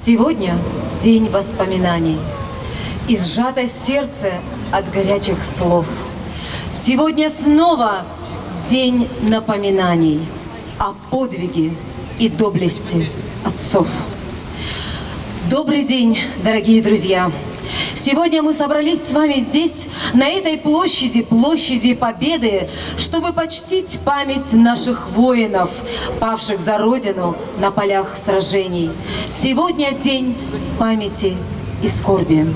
Сегодня день воспоминаний и сжато сердце от горячих слов. Сегодня снова день напоминаний о подвиге и доблести отцов. Добрый день, дорогие друзья! Сегодня мы собрались с вами здесь, на этой площади, площади Победы, чтобы почтить память наших воинов, павших за Родину на полях сражений. Сегодня день памяти и скорби.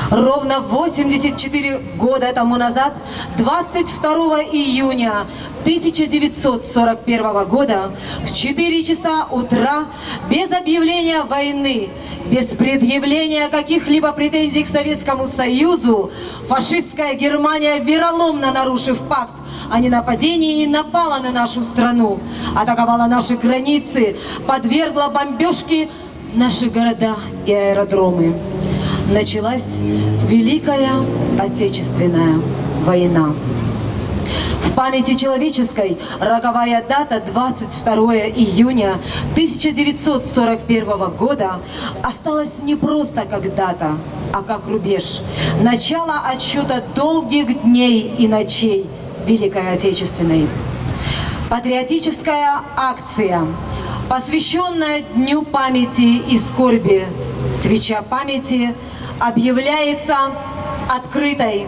Ровно 84 года тому назад, 22 июня 1941 года, в 4 часа утра, без объявления войны, без предъявления каких-либо претензий к Советскому Союзу, фашистская Германия, вероломно нарушив пакт о ненападении, напала на нашу страну, атаковала наши границы, подвергла бомбежке наши города и аэродромы. Началась Великая Отечественная война. В памяти человеческой роковая дата 22 июня 1941 года осталась не просто как дата, а как рубеж. Начало отсчета долгих дней и ночей Великой Отечественной. Патриотическая акция, посвященная Дню памяти и скорби, свеча памяти, объявляется открытой.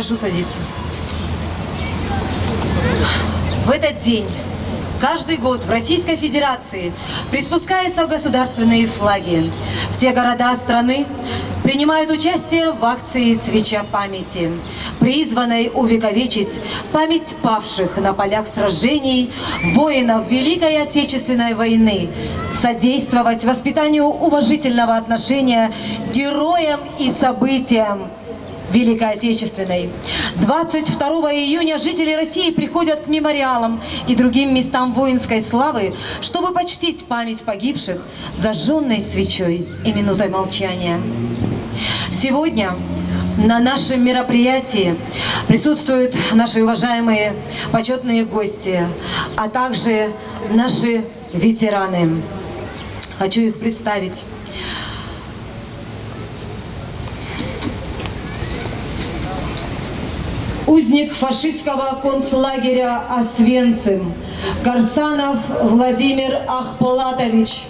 Прошу садиться. В этот день каждый год в Российской Федерации приспускаются государственные флаги. Все города страны принимают участие в акции «Свеча памяти», призванной увековечить память павших на полях сражений воинов Великой Отечественной войны, содействовать воспитанию уважительного отношения к героям и событиям Великой Отечественной. 22 июня жители России приходят к мемориалам и другим местам воинской славы, чтобы почтить память погибших зажженной свечой и минутой молчания. Сегодня на нашем мероприятии присутствуют наши уважаемые почетные гости, а также наши ветераны. Хочу их представить. узник фашистского концлагеря Освенцим, Карсанов Владимир Ахполатович.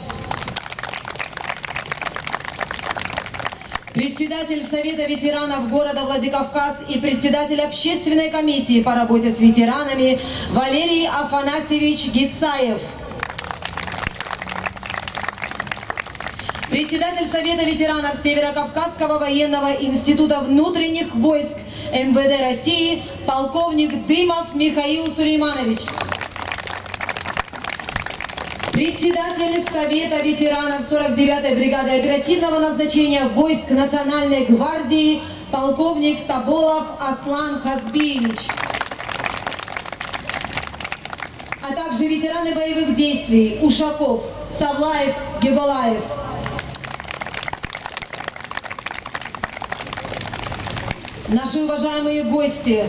Председатель Совета ветеранов города Владикавказ и председатель общественной комиссии по работе с ветеранами Валерий Афанасьевич Гицаев. Председатель Совета ветеранов Северокавказского военного института внутренних войск МВД России полковник Дымов Михаил Сулейманович. Председатель Совета ветеранов 49-й бригады оперативного назначения войск Национальной гвардии полковник Таболов Аслан Хазбиевич. А также ветераны боевых действий Ушаков, Савлаев, Геголаев. Наши уважаемые гости,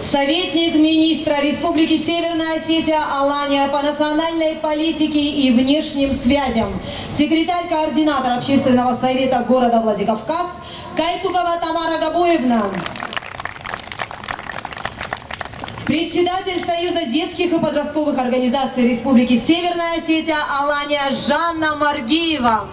советник министра Республики Северная Осетия Алания по национальной политике и внешним связям, секретарь-координатор общественного совета города Владикавказ Кайтукова Тамара Габоевна, председатель Союза детских и подростковых организаций Республики Северная Осетия Алания Жанна Маргиева,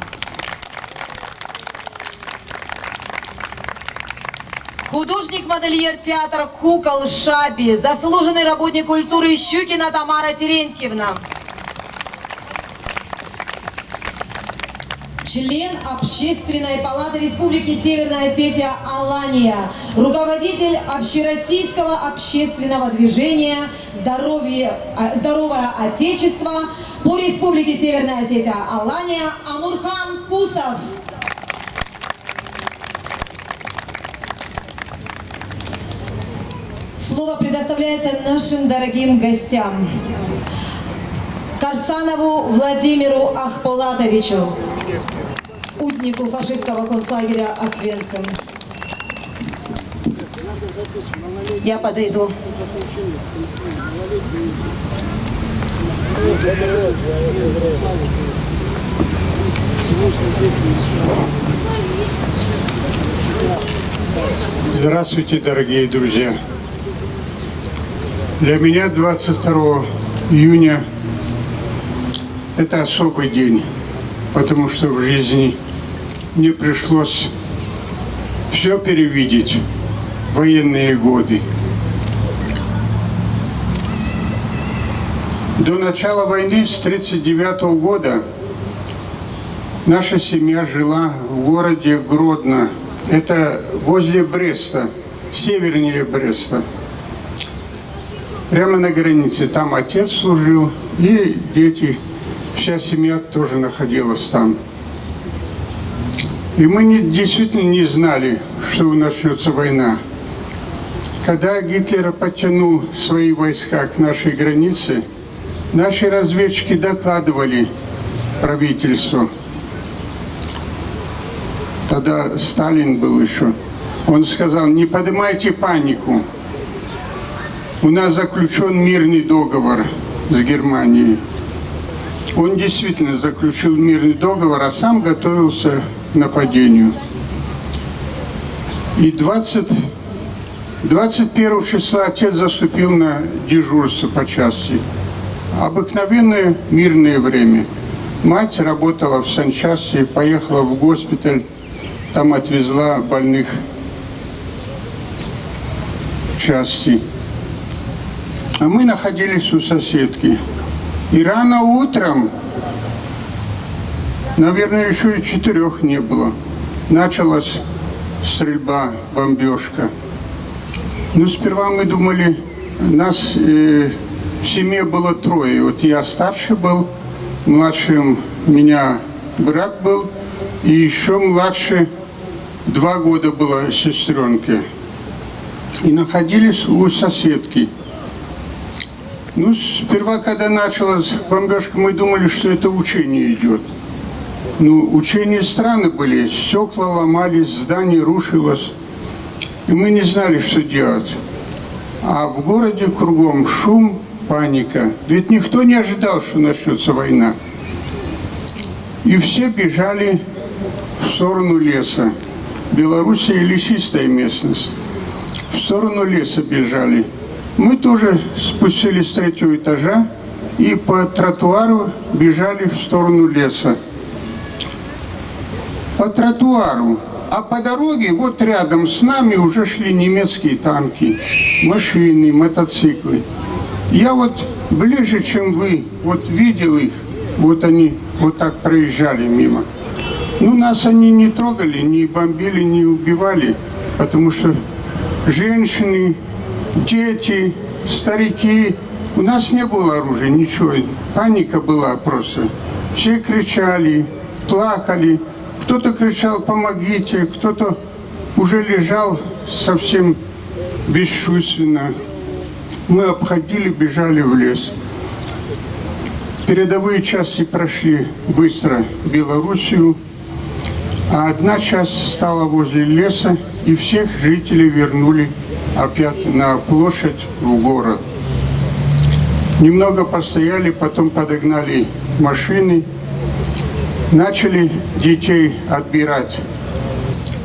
художник-модельер театра кукол Шаби, заслуженный работник культуры Щукина Тамара Терентьевна. Член Общественной палаты Республики Северная Осетия Алания, руководитель Общероссийского общественного движения «Здоровое Отечество» по Республике Северная Осетия Алания Амурхан Кусов. Слово предоставляется нашим дорогим гостям. Карсанову Владимиру Ахполатовичу, узнику фашистского концлагеря Освенцим. Я подойду. Здравствуйте, дорогие друзья! Для меня 22 июня это особый день, потому что в жизни мне пришлось все перевидеть в военные годы. До начала войны с 1939 года наша семья жила в городе Гродно. Это возле Бреста, севернее Бреста. Прямо на границе. Там отец служил, и дети, вся семья тоже находилась там. И мы действительно не знали, что начнется война. Когда Гитлер подтянул свои войска к нашей границе, наши разведчики докладывали правительству. Тогда Сталин был еще. Он сказал: не поднимайте панику. У нас заключен мирный договор с Германией. Он действительно заключил мирный договор, а сам готовился к нападению. И 21 числа отец заступил на дежурство по части. Обыкновенное мирное время. Мать работала в санчасти, поехала в госпиталь, там отвезла больных в части. А мы находились у соседки. И рано утром, наверное, еще и 4 не было, началась стрельба, бомбежка. Ну, сперва мы думали, нас в семье было 3. Вот я старший был, младшим меня брат был, и еще младше 2 года была сестренка. И находились у соседки. Ну, сперва, когда началась бомбежка, мы думали, что это учение идет. Ну, учения странные были, стекла ломались, здание рушилось. И мы не знали, что делать. А в городе кругом шум, паника. Ведь никто не ожидал, что начнется война. И все бежали в сторону леса. Белоруссия — лесистая местность. в сторону леса бежали. Мы тоже спустились с 3-го этажа и по тротуару бежали в сторону леса. По тротуару. А по дороге вот рядом с нами уже шли немецкие танки, машины, мотоциклы. Я вот ближе, чем вы, вот видел их, вот они вот так проезжали мимо. Ну, нас они не трогали, не бомбили, не убивали, потому что женщины, дети, старики, у нас не было оружия, ничего, паника была просто. Все кричали, плакали, кто-то кричал «помогите», кто-то уже лежал совсем бесчувственно. Мы обходили, бежали в лес. Передовые части прошли быстро Белоруссию, а одна часть стала возле леса, и всех жителей вернули опять на площадь в город. Немного постояли, потом подогнали машины, начали детей отбирать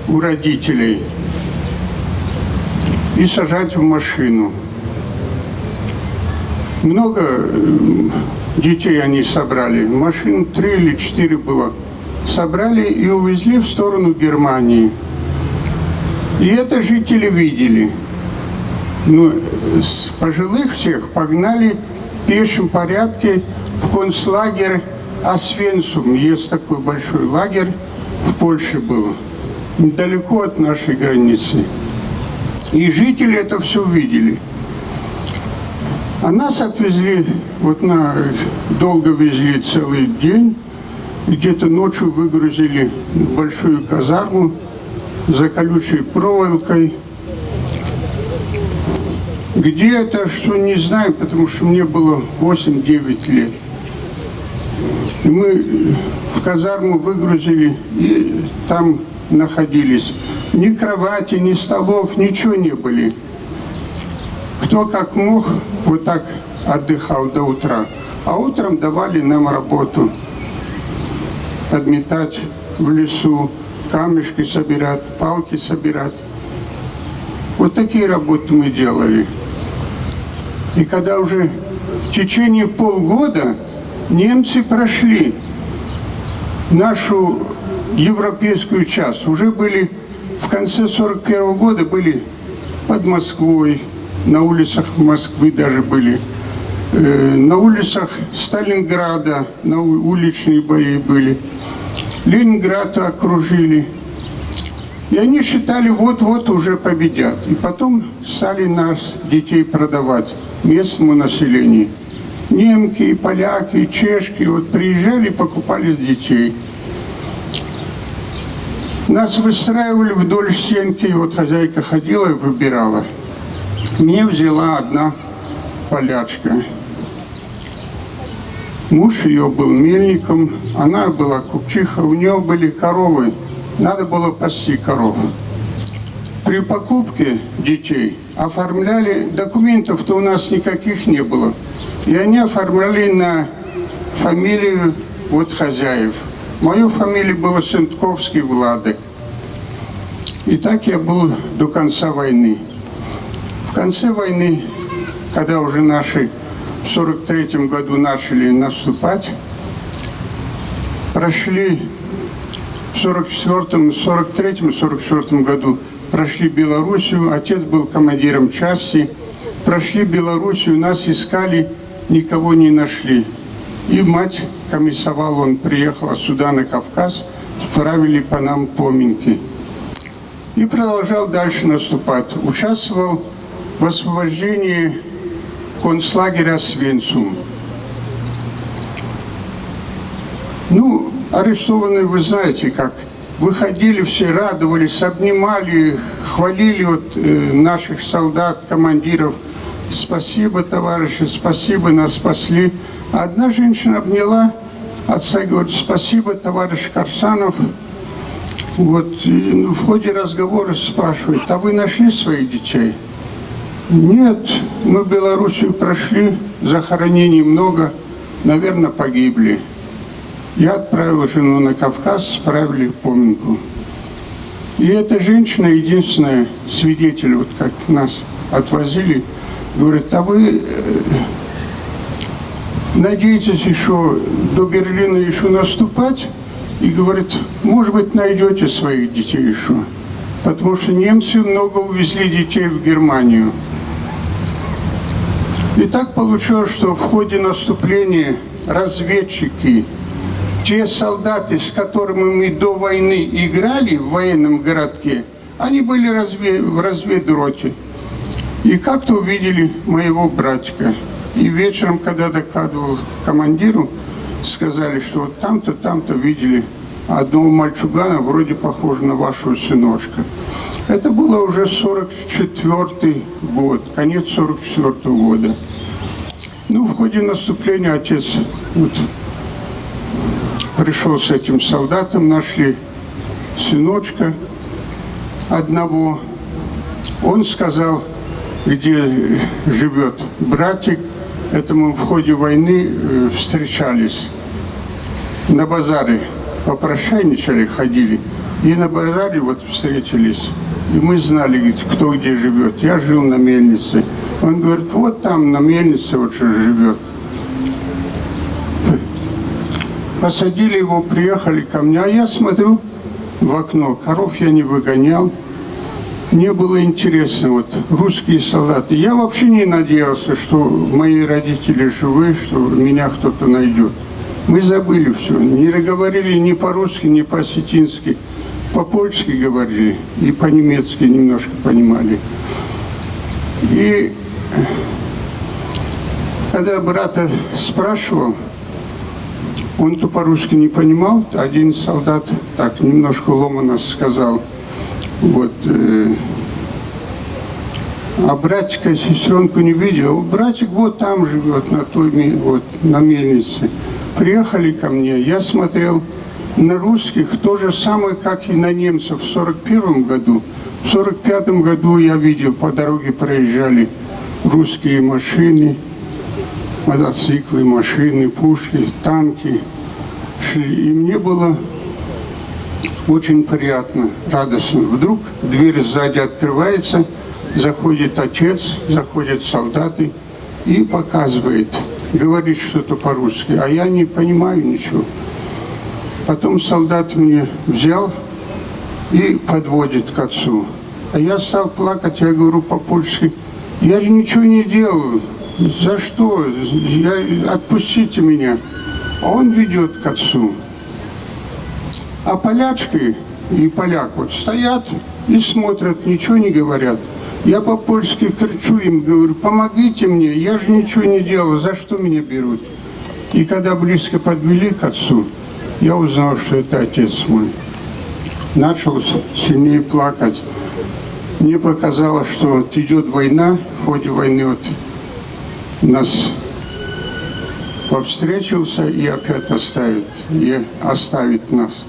у родителей и сажать в машину. Много детей они собрали, машин 3 или 4 было. Собрали и увезли в сторону Германии. И это жители видели. Ну, пожилых всех погнали в пешем порядке в концлагерь Освенцум. Есть такой большой лагерь, в Польше был, недалеко от нашей границы. И жители это все увидели. А нас отвезли, долго везли целый день. Где-то ночью выгрузили в большую казарму за колючей проволокой. Где это, что не знаю, потому что мне было 8-9 лет. И мы в казарму выгрузили и там находились. Ни кровати, ни столов, ничего не было. Кто как мог, вот так отдыхал до утра. А утром давали нам работу. Подметать в лесу, камешки собирать, палки собирать. Вот такие работы мы делали. И когда уже в течение полгода немцы прошли нашу европейскую часть, уже были в конце 41-го года, были под Москвой, на улицах Москвы даже были, на улицах Сталинграда, на уличные бои были. Ленинград окружили. И они считали, вот-вот уже победят. И потом стали нас, детей, продавать местному населению. Немки, поляки, чешки вот приезжали, покупали детей. Нас выстраивали вдоль стенки, вот хозяйка ходила и выбирала. Мне взяла одна полячка. Муж ее был мельником, она была купчиха, у нее были коровы, надо было пасти коров. При покупке детей оформляли, документов-то у нас никаких не было, и они оформляли на фамилию вот хозяев. Мою фамилию была Сентковский Владик. И так я был до конца войны. В конце войны, когда уже наши в 43-м году начали наступать, прошли в 44-м, 43-м, 44-м году прошли Белоруссию, отец был командиром части, прошли Белоруссию, нас искали, никого не нашли. И мать комиссовала, он приехал сюда на Кавказ, справили по нам поминки. И продолжал дальше наступать. Участвовал в освобождении концлагеря Освенцум. Ну, арестованные, вы знаете как, выходили все, радовались, обнимали, хвалили вот, наших солдат, командиров. Спасибо, товарищи, спасибо, нас спасли. А одна женщина обняла отца и говорит: спасибо, товарищ Корсанов. Вот, и в ходе разговора спрашивает: а вы нашли своих детей? Нет, мы Белоруссию прошли, захоронений много, наверное, погибли. Я отправил жену на Кавказ, справили поминку. И эта женщина, единственная свидетель, вот как нас отвозили, говорит, а вы надеетесь еще до Берлина еще наступать? И говорит, может быть, найдете своих детей еще. Потому что немцы много увезли детей в Германию. И так получилось, что в ходе наступления разведчики, те солдаты, с которыми мы до войны играли в военном городке, они были в разведроте. И как-то увидели моего братика. И вечером, когда докладывал командиру, сказали, что вот там-то, там-то видели одного мальчугана, вроде похожего на вашего сыночка. Это было уже 44-й год, конец 44-го года. Ну, в ходе наступления отец вот, пришел с этим солдатом, нашли сыночка одного. Он сказал, где живет братик. Это мы в ходе войны встречались. На базаре попрошайничали, ходили. И на базаре вот встретились. И мы знали, кто где живет. Я жил на мельнице. Он говорит, вот там на мельнице вот что живет. Посадили его, приехали ко мне. А я смотрю в окно. Коров я не выгонял. Мне было интересно, вот, русские солдаты. Я вообще не надеялся, что мои родители живы, что меня кто-то найдет. Мы забыли все. Не говорили ни по-русски, ни по-осетински. По-польски говорили и по-немецки немножко понимали. И когда брата спрашивал, он-то по-русски не понимал. Один солдат так немножко ломано сказал, вот, а братика и сестренку не видел. Братик вот там живет, на той, вот, на мельнице. Приехали ко мне, я смотрел на русских то же самое, как и на немцев в 41 году. В 45 году я видел, по дороге проезжали русские машины, мотоциклы, машины, пушки, танки шли. И мне было очень приятно, радостно. Вдруг дверь сзади открывается, заходит отец, заходят солдаты и показывает, говорит что-то по-русски, а я не понимаю ничего. Потом солдат меня взял и подводит к отцу. А я стал плакать, я говорю по-польски, я же ничего не делаю, за что? Отпустите меня. А он ведет к отцу. А полячки и поляк вот стоят и смотрят, ничего не говорят. Я по-польски кричу им, говорю, помогите мне, я же ничего не делал, за что меня берут? И когда близко подвели к отцу, я узнал, что это отец мой. Начал сильнее плакать. Мне показалось, что вот идет война, в ходе войны вот нас повстречился и опять оставит нас.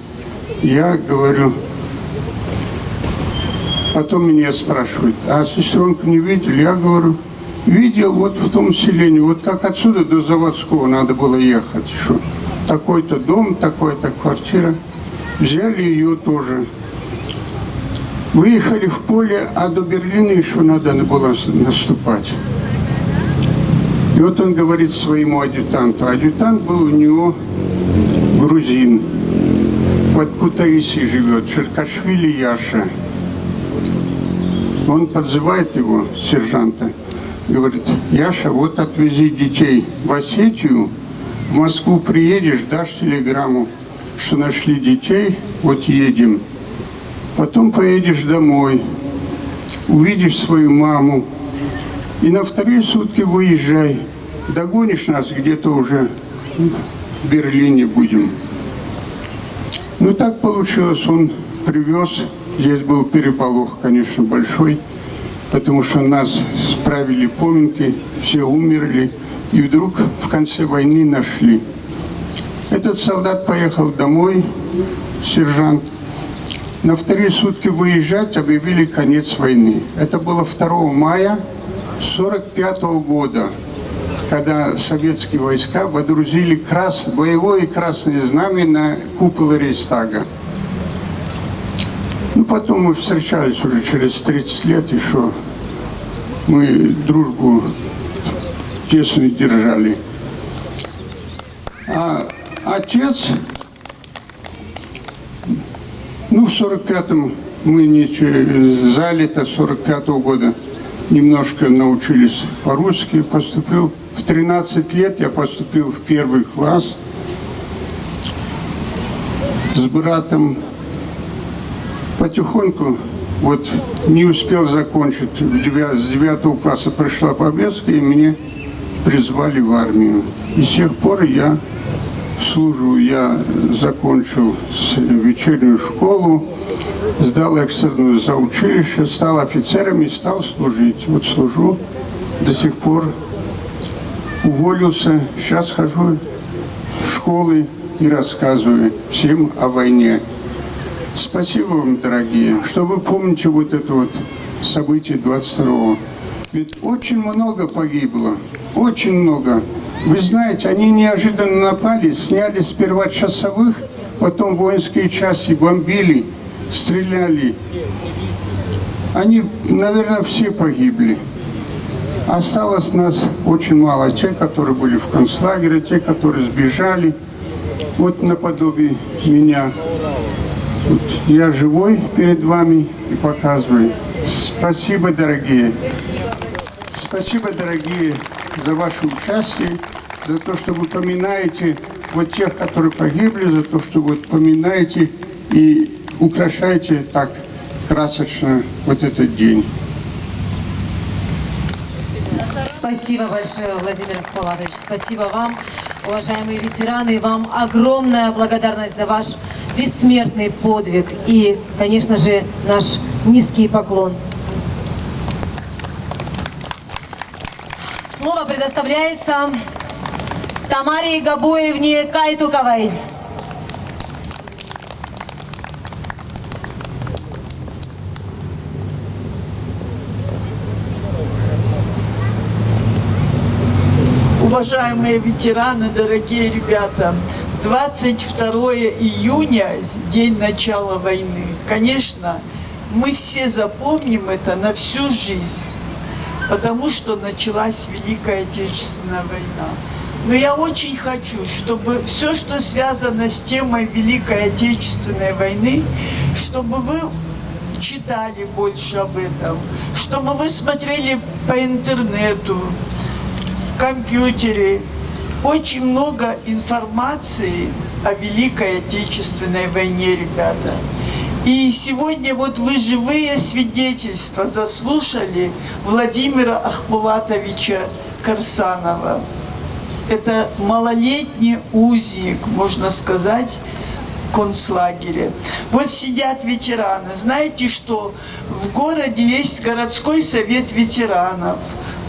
Я говорю, потом меня спрашивают, а сестренку не видели? Я говорю, видел вот в том селении, вот как отсюда до Заводского надо было ехать, что такой-то дом, такая-то квартира. Взяли ее тоже. Выехали в поле, а до Берлина еще надо было наступать. И вот он говорит своему адъютанту. Адъютант был у него грузин. Под Кутаиси живет, Черкашвили Яша. Он подзывает его, сержанта, говорит, Яша, вот отвези детей в Осетию, в Москву приедешь, дашь телеграмму, что нашли детей, вот едем. Потом поедешь домой, увидишь свою маму, и на вторые сутки выезжай. Догонишь нас где-то уже в Берлине будем. Ну так получилось, он привез. Здесь был переполох, конечно, большой, потому что нас справили поминки, все умерли, и вдруг в конце войны нашли. Этот солдат поехал домой, сержант. На вторые сутки выезжать объявили конец войны. Это было 2 мая 1945 года, когда советские войска водрузили боевое красное знамя на купол Рейхстага. Ну, потом мы встречались уже через 30 лет еще. Мы дружбу тесно держали. А отец, ну, в 45-м мы за лето 45-го года немножко научились по-русски. Поступил в 13 лет, я поступил в 1 класс с братом. Потихоньку, вот не успел закончить, с 9 класса пришла повестка, и меня призвали в армию. И с тех пор я служу, я закончил вечернюю школу, сдал экстерную за училище, стал офицером и стал служить. Вот служу до сих пор, уволился, сейчас хожу в школы и рассказываю всем о войне. Спасибо вам, дорогие, что вы помните вот это вот событие 22-го. Ведь очень много погибло, очень много. Вы знаете, они неожиданно напали, сняли сперва часовых, потом воинские части бомбили, стреляли. Они, наверное, все погибли. Осталось нас очень мало. Те, которые были в концлагере, те, которые сбежали. Вот наподобие меня. Вот я живой перед вами и показываю. Спасибо, дорогие. Спасибо, дорогие, за ваше участие, за то, что вы поминаете вот тех, которые погибли, за то, что вы поминаете и украшаете так красочно вот этот день. Спасибо большое, Владимир Павлович. Спасибо вам, уважаемые ветераны. Вам огромная благодарность за ваш бессмертный подвиг. И, конечно же, наш низкий поклон. Слово предоставляется Тамаре Габоевне Кайтуковой. Уважаемые ветераны, дорогие ребята, 22 июня, день начала войны. Конечно, мы все запомним это на всю жизнь, потому что началась Великая Отечественная война. Но я очень хочу, чтобы все, что связано с темой Великой Отечественной войны, чтобы вы читали больше об этом, чтобы вы смотрели по интернету, в компьютере. Очень много информации о Великой Отечественной войне, ребята. И сегодня вот вы живые свидетельства заслушали Владимира Ахмулатовича Карсанова. Это малолетний узник, можно сказать, концлагеря. Вот сидят ветераны. Знаете, что в городе есть городской совет ветеранов.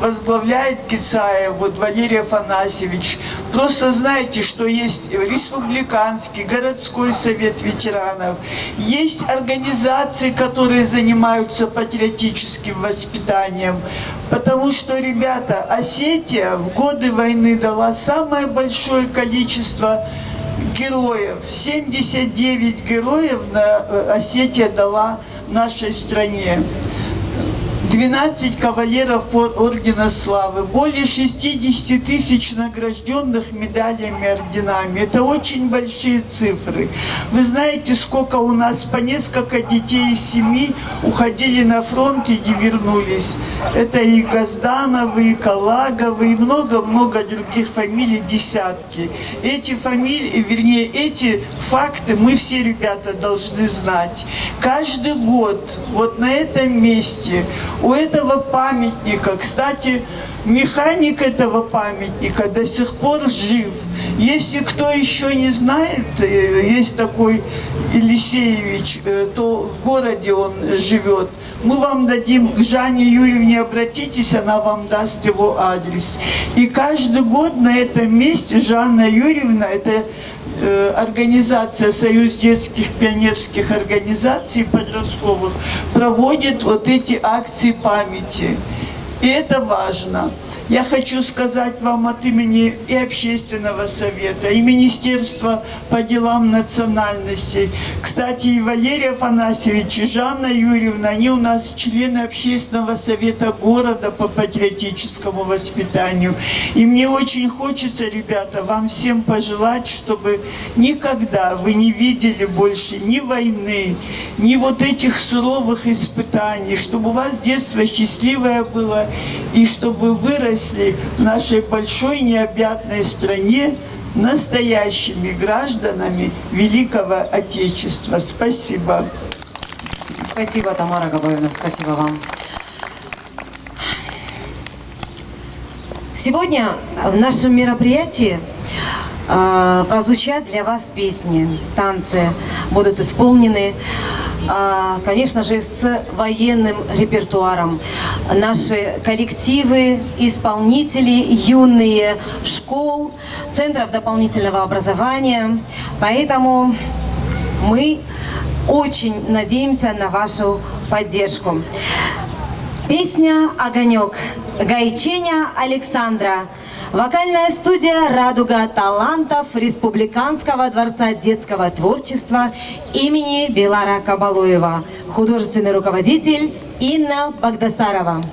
Возглавляет Гицаев, вот Валерий Афанасьевич. Просто знаете, что есть республиканский, городской совет ветеранов. Есть организации, которые занимаются патриотическим воспитанием. Потому что, ребята, Осетия в годы войны дала самое большое количество героев. 79 героев Осетия дала нашей стране. 12 кавалеров Ордена Славы, более 60 тысяч награжденных медалями, орденами. Это очень большие цифры. Вы знаете, сколько у нас по несколько детей из семьи уходили на фронт и не вернулись. Это и Газдановы, и Калаговы, и много-много других фамилий, десятки. Эти фамилии, вернее, эти факты мы все, ребята, должны знать. Каждый год вот на этом месте у этого памятника, кстати, механик этого памятника до сих пор жив. Если кто еще не знает, есть такой Елисеевич, то в городе он живет. Мы вам дадим, к Жанне Юрьевне обратитесь, она вам даст его адрес. И каждый год на этом месте Жанна Юрьевна, это организация Союз детских пионерских организаций подростковых, проводит вот эти акции памяти. И это важно. Я хочу сказать вам от имени и Общественного совета, и Министерства по делам национальностей. Кстати, и Валерий Афанасьевич, и Жанна Юрьевна, они у нас члены Общественного совета города по патриотическому воспитанию. И мне очень хочется, ребята, вам всем пожелать, чтобы никогда вы не видели больше ни войны, ни вот этих суровых испытаний, чтобы у вас детство счастливое было, и чтобы вы выросли в нашей большой необъятной стране настоящими гражданами Великого Отечества. Спасибо. Спасибо, Тамара Габаевна, спасибо вам. Сегодня в нашем мероприятии прозвучат для вас песни, танцы будут исполнены, конечно же, с военным репертуаром. Наши коллективы, исполнители, юные школ, центров дополнительного образования. Поэтому мы очень надеемся на вашу поддержку. Песня «Огонек» Гайченя Александра. Вокальная студия «Радуга талантов» Республиканского дворца детского творчества имени Белара Кабалуева. Художественный руководитель Инна Багдасарова.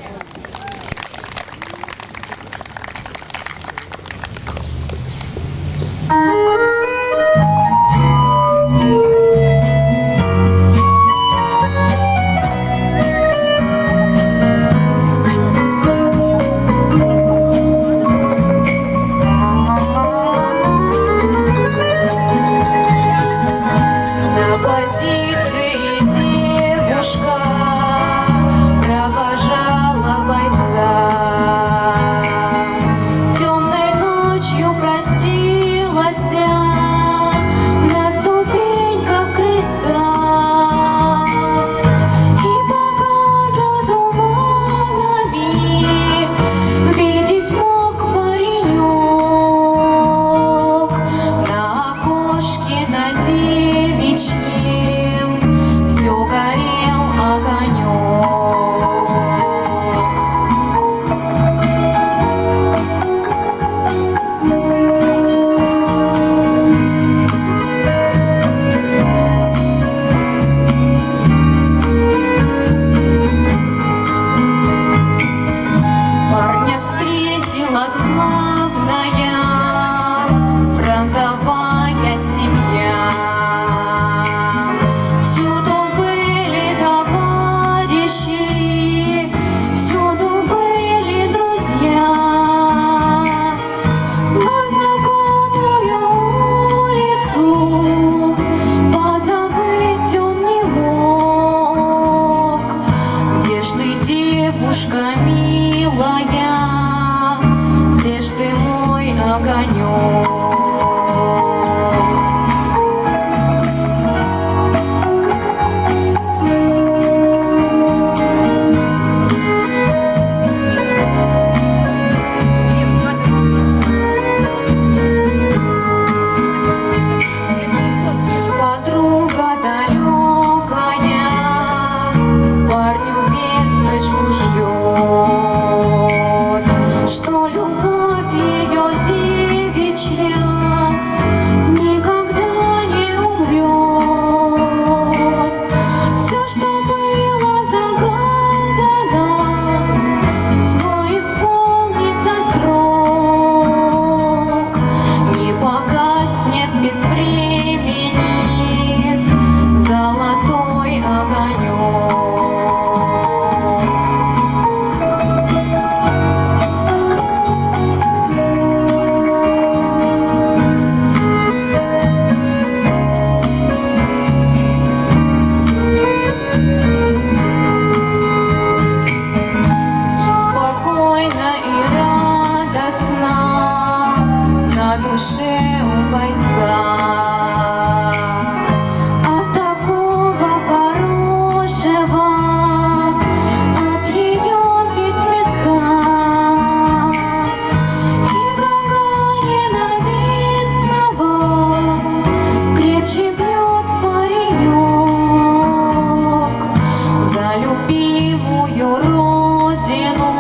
любимую родину,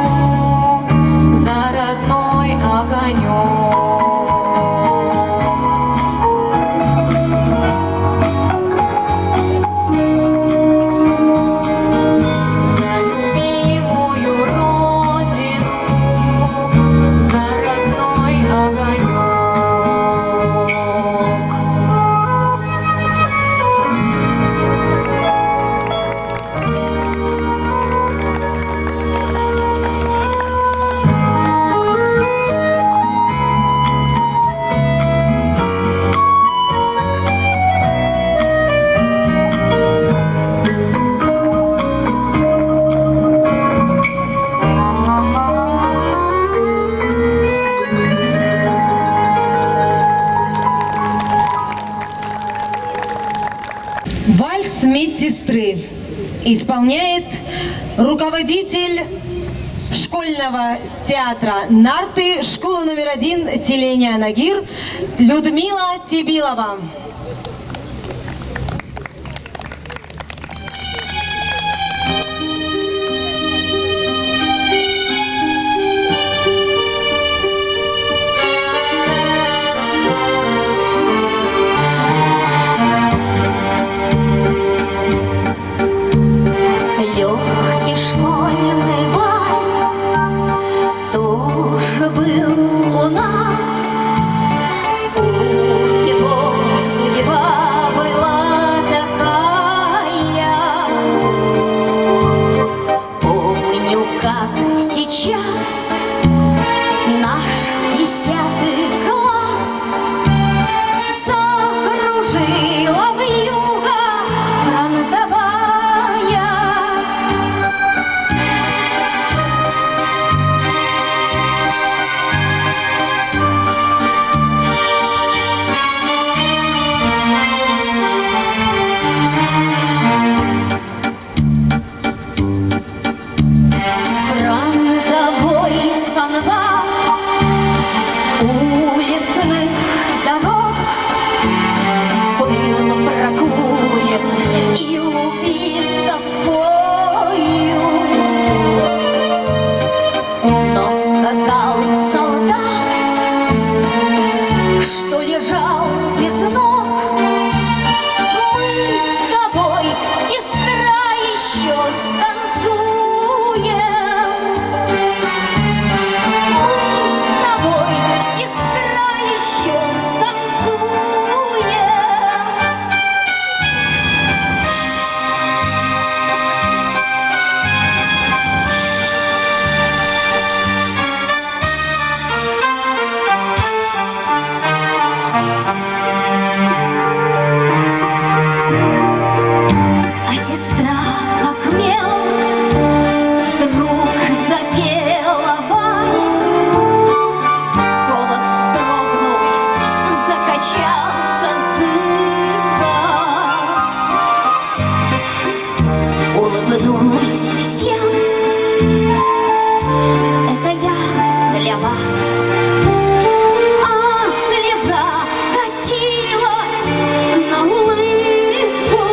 за За любимую родину, за родной огонек. Вальс медсестры исполняет руководитель школьного театра «Нарты», школа номер 1, селение Анагир, Людмила Тибилова. Легкий школьный вальс тоже был у нас. У него судьба была такая. Помню, как сейчас наш 10 класс закружила вьюга фронтовая. Фронтовой санбат у лесных дорог был прокурен и убит тоскою. Но сказал солдат, что лежал без ног: мы с тобой, сестра, еще станцуем. Мы с тобой, сестра, еще станцуем. А сестра, как мел, вдруг запела вальс. Голос дрогнул, закачался зыбко. Улыбнулась всем: это я для вас. А слеза катилась на улыбку.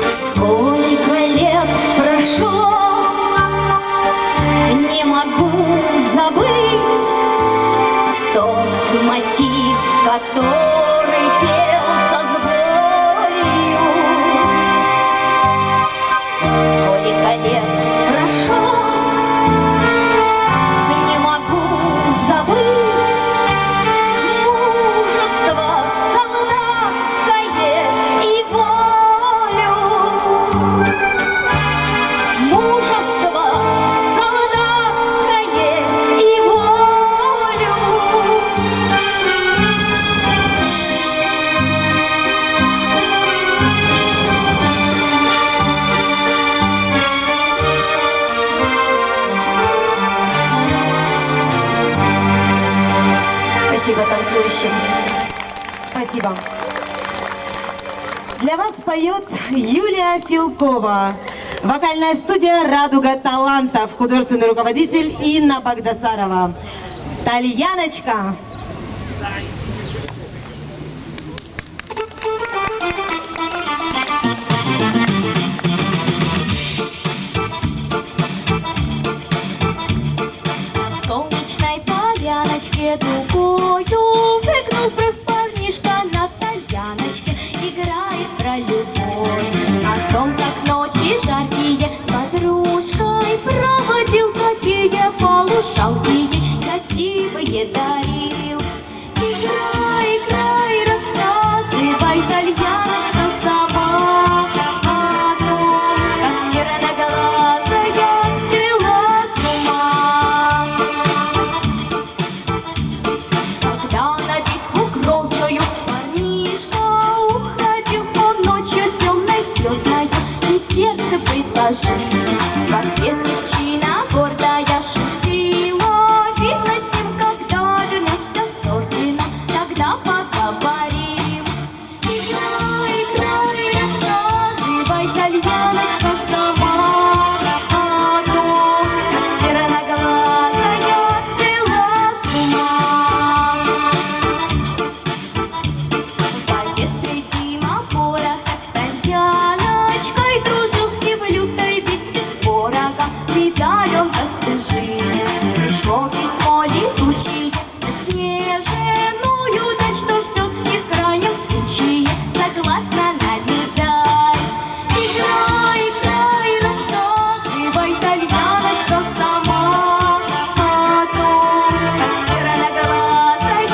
Сколько лет прошло, не могу забыть тот мотив, который пелся с болью. Сколько лет прошло, не могу забыть мужество солдатское и волю. Мужество солдатское и волю. Спасибо танцующим. Спасибо. Для вас поет Юлия Филкова, Вокальная студия «Радуга талантов», художественный руководитель Инна Багдасарова. Тальяночка. Солнечной поляночке другую выгнул прыг парнишка на тальяночке, играет про любовь. О том, как ночи жаркие с подружкой проводил, какие полушалкие красивые дарил. Играй, играй, рассказывай, тальяночка, сама о том, как черноглазая сбила с ума. Когда на битву грозную парнишка уходил, он ночью темной звездной и сердце предложил. В ответ девчина гордая шутила: видно, с ним, когда вернешься с ордена, тогда поговорим. Играй, играй, рассказывай, тальяночка, сама о том, как черноглазая свела с ума. Поезд среди мапороха с тальяночкой дружил, и в лютой битве с ворогом медаль он заслужил. Пришло письмо летучее, заснеженную ночь, что ждет, и в крайнем случае согласна на медаль. Играй, играй, рассказывай, тальяночка, сама о том, как черноглазая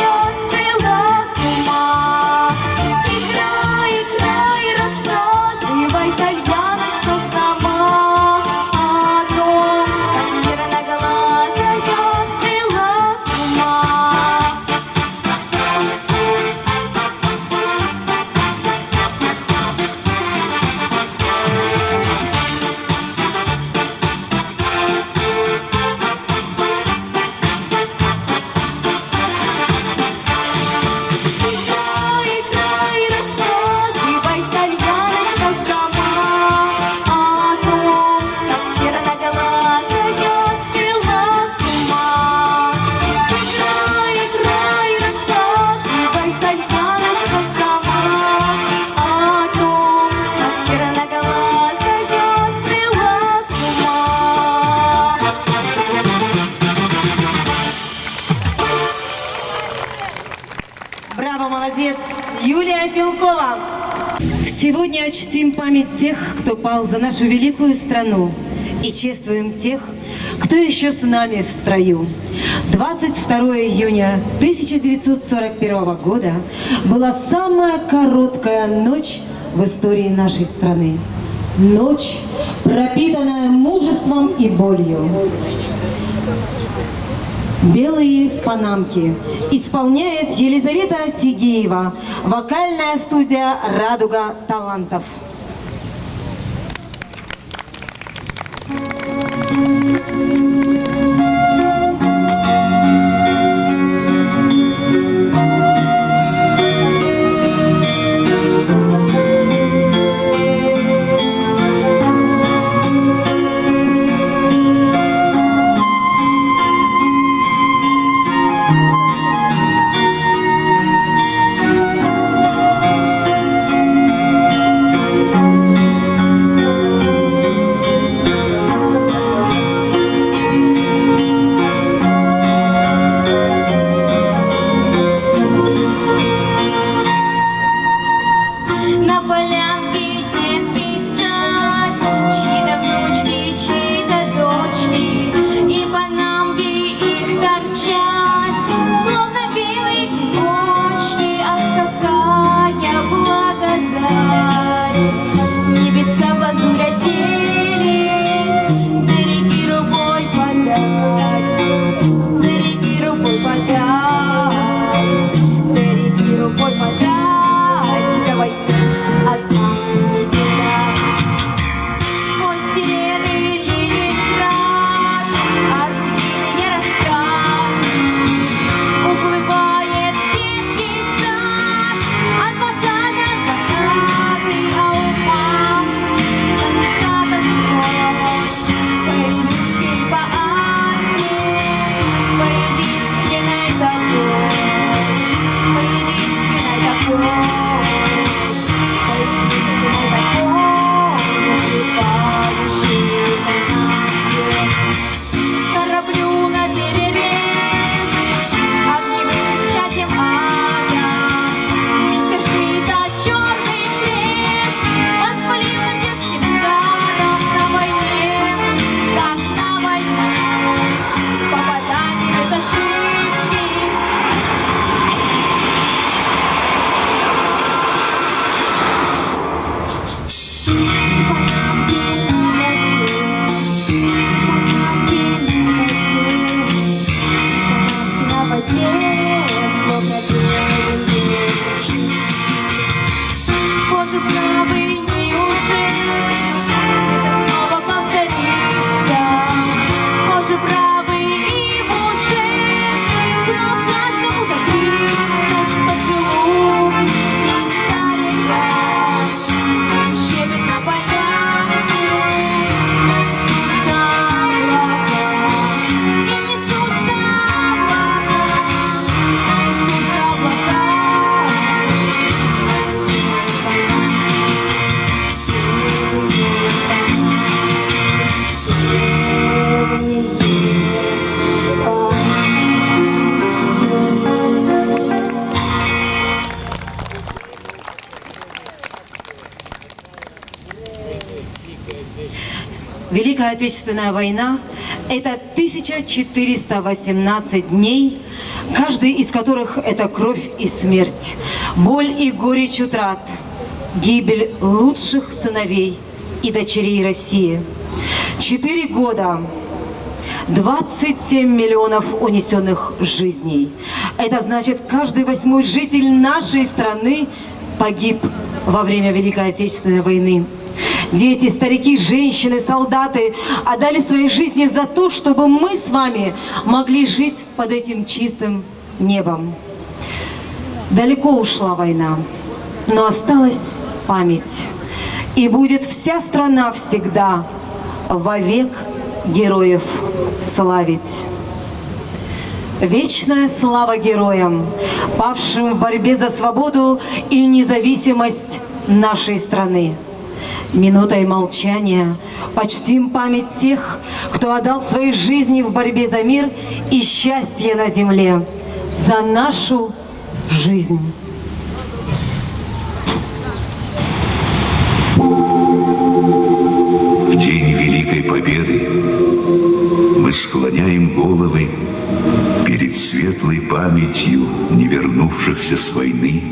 свела с ума. Играй, играй, рассказывай, тальяночка, сама о том, как черноглазая свела с ума. Играй, играй, рассказывай, тальяночка, сама о том, как черноглазая свела с ума. Играй, играй, рассказывай, тальяночка, сама о том, как черноглазая свела с ума. Браво, молодец! Юлия Филкова. Сегодня чтим память тех, кто пал за нашу великую страну, и чествуем тех, кто еще с нами в строю. 22 июня 1941 года была самая короткая ночь в истории нашей страны. Ночь, пропитанная мужеством и болью. «Белые панамки» исполняет Елизавета Тигеева, вокальная студия «Радуга талантов». Великая Отечественная война – это 1418 дней, каждый из которых – это кровь и смерть, боль и горечь утрат, гибель лучших сыновей и дочерей России. 4 года, 27 миллионов унесенных жизней. Это значит, каждый 8-й житель нашей страны погиб во время Великой Отечественной войны. Дети, старики, женщины, солдаты отдали свои жизни за то, чтобы мы с вами могли жить под этим чистым небом. Далеко ушла война, но осталась память. И будет вся страна всегда вовек героев славить. Вечная слава героям, павшим в борьбе за свободу и независимость нашей страны. Минутой молчания почтим память тех, кто отдал свои жизни в борьбе за мир и счастье на земле, за нашу жизнь. В день Великой Победы мы склоняем головы перед светлой памятью не вернувшихся с войны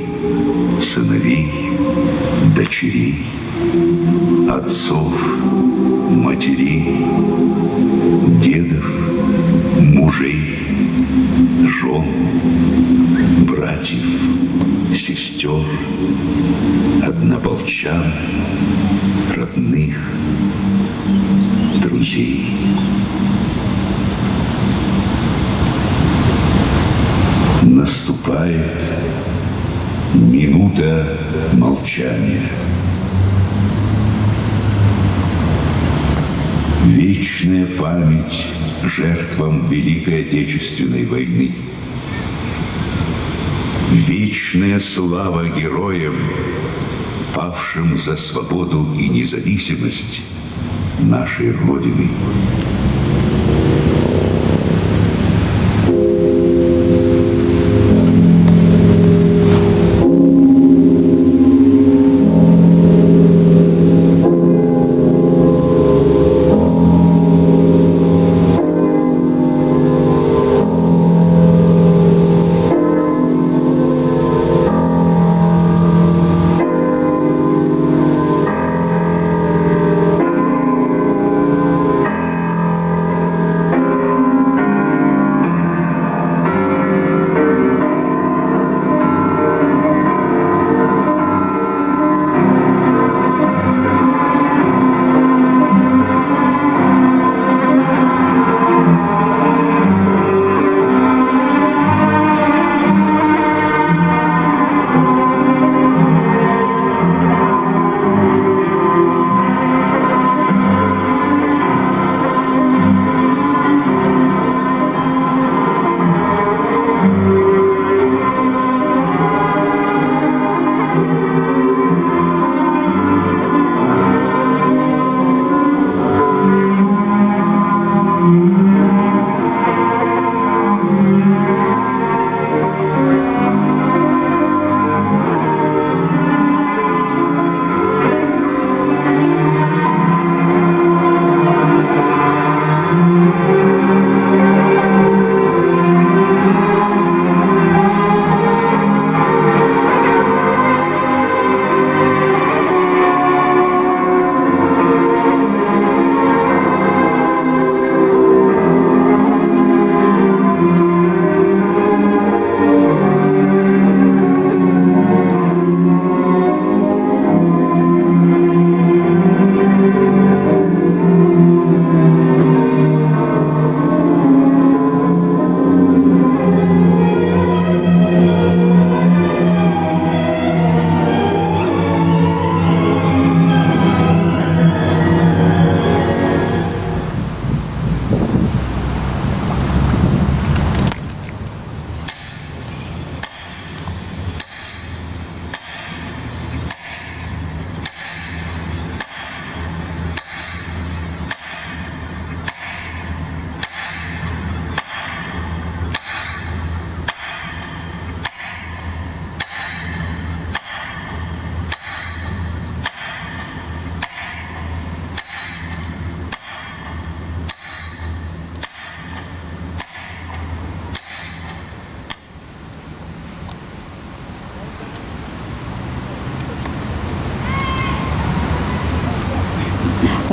сыновей, дочерей, отцов, матерей, дедов, мужей, жен, братьев, сестер, однополчан, родных, друзей. Наступает минута молчания. Вечная память жертвам Великой Отечественной войны. Вечная слава героям, павшим за свободу и независимость нашей Родины.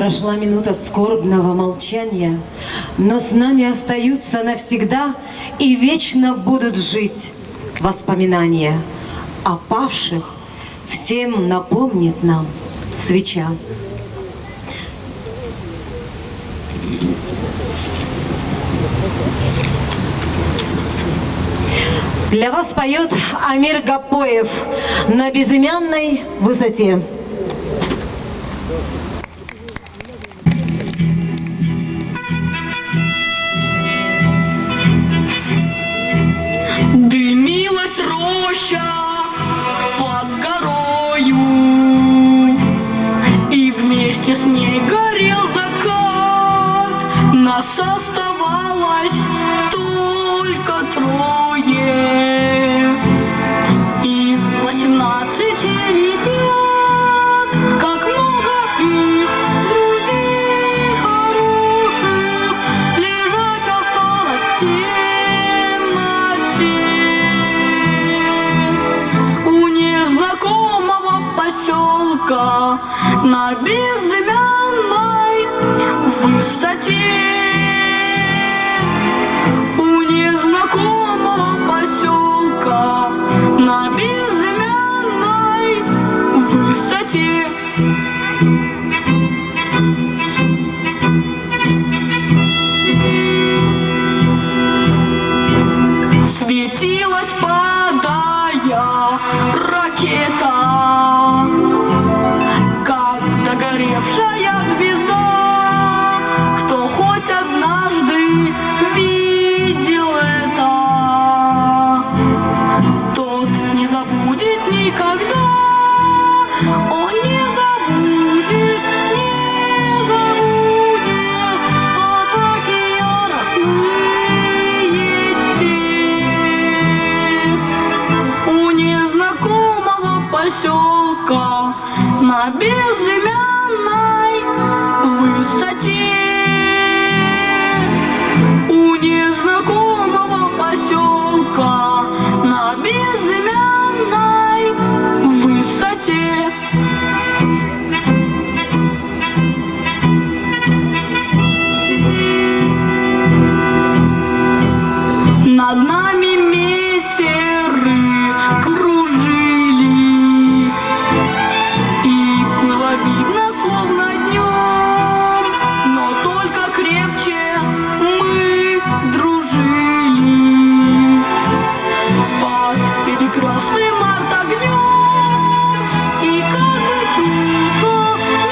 Прошла минута скорбного молчания, но с нами остаются навсегда и вечно будут жить воспоминания о павших. Всем напомнит нам свеча. Для вас поет Амир Гапоев «На безымянной высоте». Дымилась роща под горою, и вместе с ней горел закат. Нас оставалось только трое из 18 ребят. Как много их друзей хороших лежать осталось в темноте. У незнакомого поселка на безымянной высоте. У незнакомого поселка на безымянной высоте. Светилась, падая, ракета, как догоревшая звезда. Кто хоть однажды видел это, тот не забудет никогда. Он не забудет, атаки яростные те. У незнакомого поселка на безымянной высоте. У незнакомого поселка на безымянной высоте. Над нами мессеры кружили, и было видно, словно днем, но только крепче мы дружили. Под перекрестным артогнем, и как бы трудно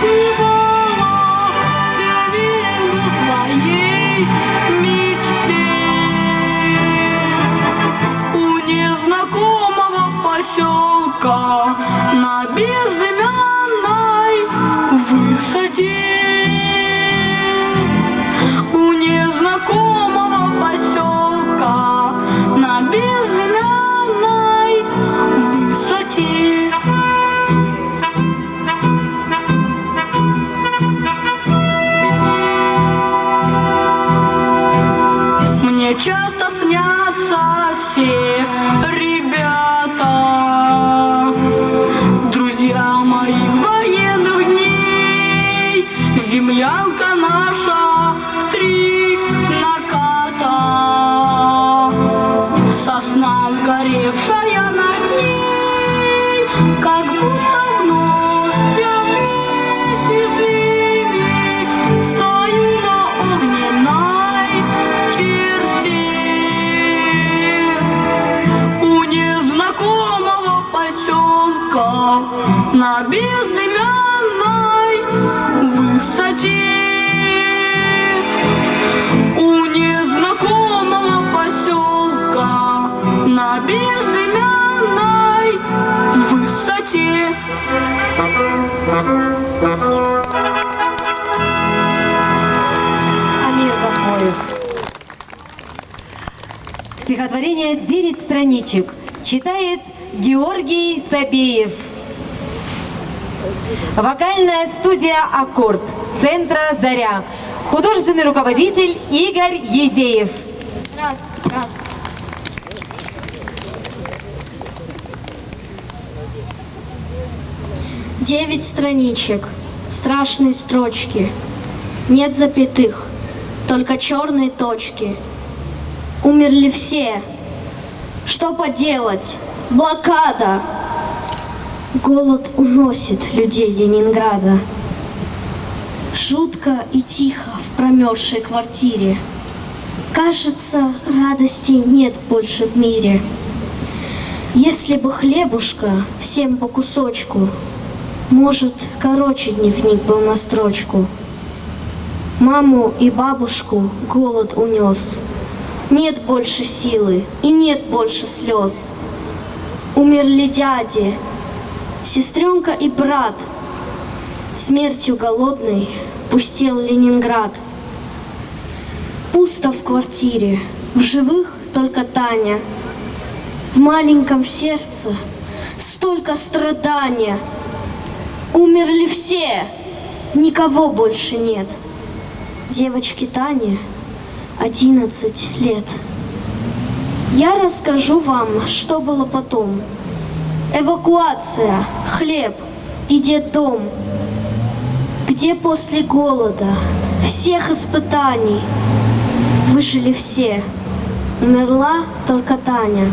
не бывало, ты верен был своей мечте. У незнакомого поселка на безымянной высоте. У незнакомого поселка на безымянной высоте. Мне часто снятся все ребята, друзья моих военных дней. Землянка наша в 3 наката, сосна сгоревшая над ней, как будто вновь я вместе с ними стою на огненной черте. У незнакомого поселка на безымянной высоте. У незнакомого поселка на безымянной высоте. Амир Гапоев. Стихотворение «9 страничек» читает Георгий Сабеев. Вокальная студия «Аккорд» Центра «Заря». Художественный руководитель Игорь Езеев. Раз. 9 страничек. страшные строчки. Нет запятых, только черные точки. Умерли все. Что поделать? Блокада. Голод уносит людей Ленинграда. Жутко и тихо в промерзшей квартире. Кажется, радости нет больше в мире. Если бы хлебушка, всем по кусочку, может, короче дневник был на строчку. Маму и бабушку голод унес. Нет больше силы и нет больше слез. Умерли дяди, сестренка и брат. Смертью голодной пустел Ленинград. Пусто в квартире, в живых только Таня. В маленьком сердце столько страдания. Умерли все, никого больше нет. Девочке Тане 11 лет. Я расскажу вам, что было потом. Эвакуация, хлеб и детдом, где после голода, всех испытаний выжили все. Умерла только Таня.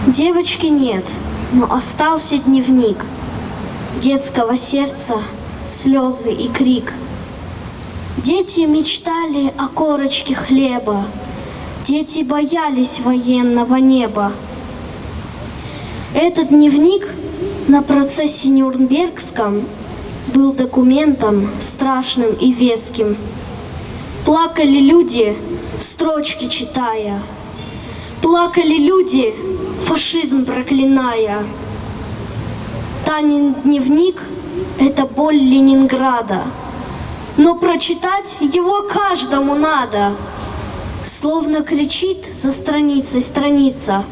Девочки нет, но остался дневник детского сердца, слезы и крик. Дети мечтали о корочке хлеба, дети боялись военного неба. Этот дневник на процессе Нюрнбергском был документом страшным и веским. Плакали люди, строчки читая. Плакали люди, фашизм проклиная. Танин дневник — это боль Ленинграда. Но прочитать его каждому надо. Словно кричит за страницей страница.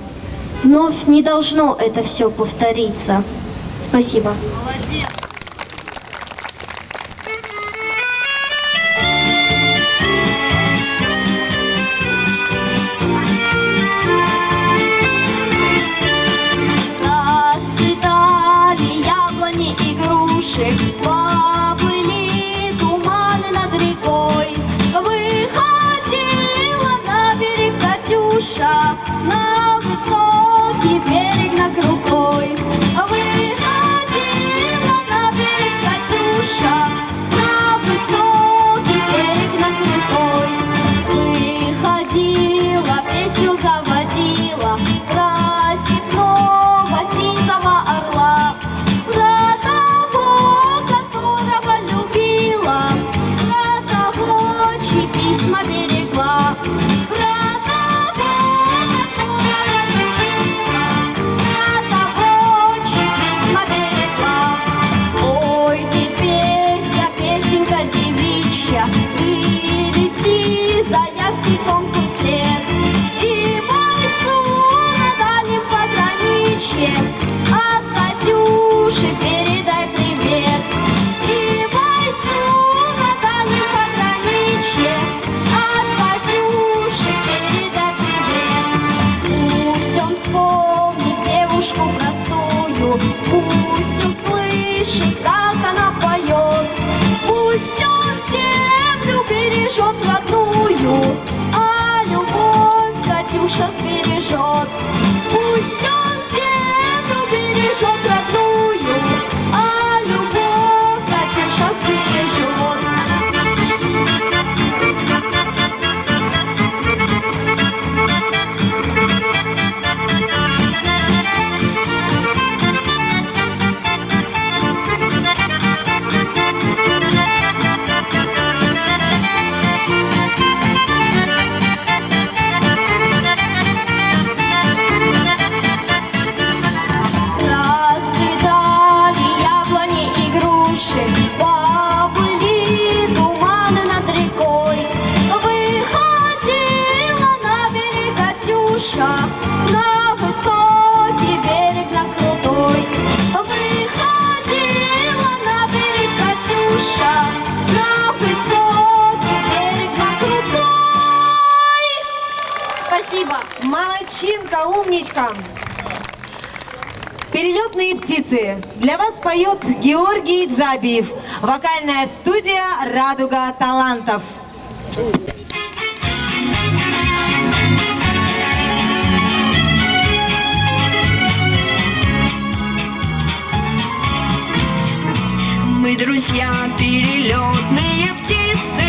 Вновь не должно это все повториться. Спасибо. Расцветали яблони и груши, поплыли туманы над рекой. Выходила на берег Катюша, на высокий берег, на крутой. Выходила на берег Катюша, на высокий берег, на крутой. Выходила, песню заводила про степного сизого орла, про того, которого любила, про того, чьи письма берегла, про того, которого любила, про того, чьи письма берегла. Ой, ты песня, песенка девичья, ты лети за ясным солнцем вслед, и бойцу на дальнем пограничье от Катюши передай привет. И бойцу на дальнем пограничье от Катюши передай привет. Пусть он вспомнит девушку простую, пусть услышит, как она поет, пусть он землю бережет родную, а любовь Катюша сбережет. Пусть он землю бережет родную, а любовь Катюша сбережет. Расцветали яблони и груши, поплыли туманы над рекой. Выходила на берег Катюша, на высокий берег, на крутой. Выходила на берег Катюша, на высокий берег, на крутой. Спасибо. Молодчинка, умничка. Перелетные птицы. Для вас поет Георгий Джабиев. Вокальная студия «Радуга талантов». Мы друзья, перелетные птицы,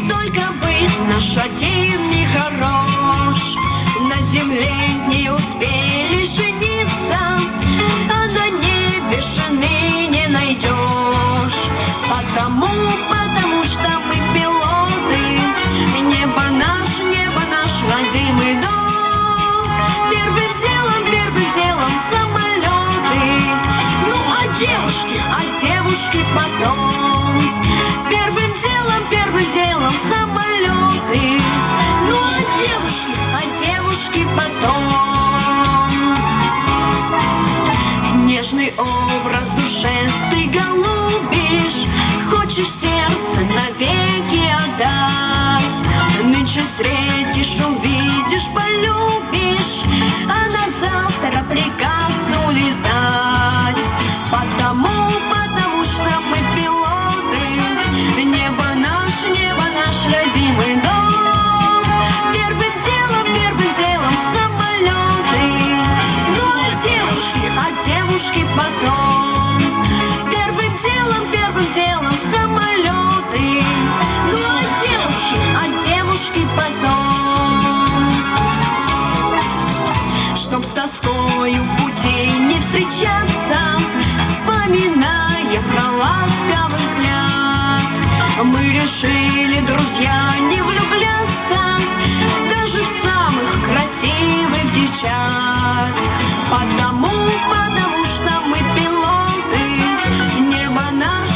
только быть наш один нехорош. На земле не успели жениться, а на небе жены не найдешь. Потому что мы пилоты, небо наш родимый дом. Первым делом самолеты, ну а девушки потом. Первым делом самолеты, ну а девушки потом. Нежный образ душе ты голубишь, хочешь сердце навеки отдать. Нынче встретишь, увидишь, полюбишь, а на завтра приказ улетать. Потому что мы пилоты, небо наш родимый дом. Первым делом самолеты, ну а девушки потом. Первым делом самолеты, ну а девушки потом. Чтоб с тоскою в пути не встречаться, вспоминая про ласковый взгляд, мы решили, друзья, не влюбляться даже в самых красивых девчат. Потому что мы пилоты, небо наш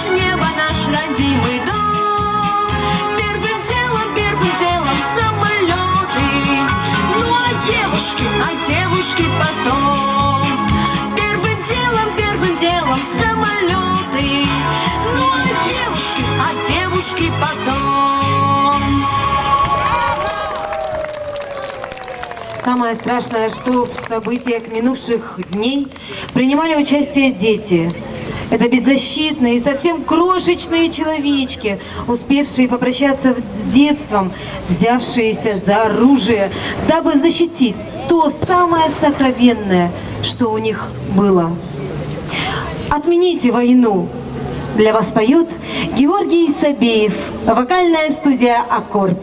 родимый дом. Первым делом самолеты, ну а девушки потом. Первым делом самолеты, ну а девушки потом. Самое страшное, что в событиях минувших дней принимали участие дети. Это беззащитные и совсем крошечные человечки, успевшие попрощаться с детством, взявшиеся за оружие, дабы защитить то самое сокровенное, что у них было. Отмените войну. Для вас поет Георгий Сабеев, вокальная студия «Аккорд».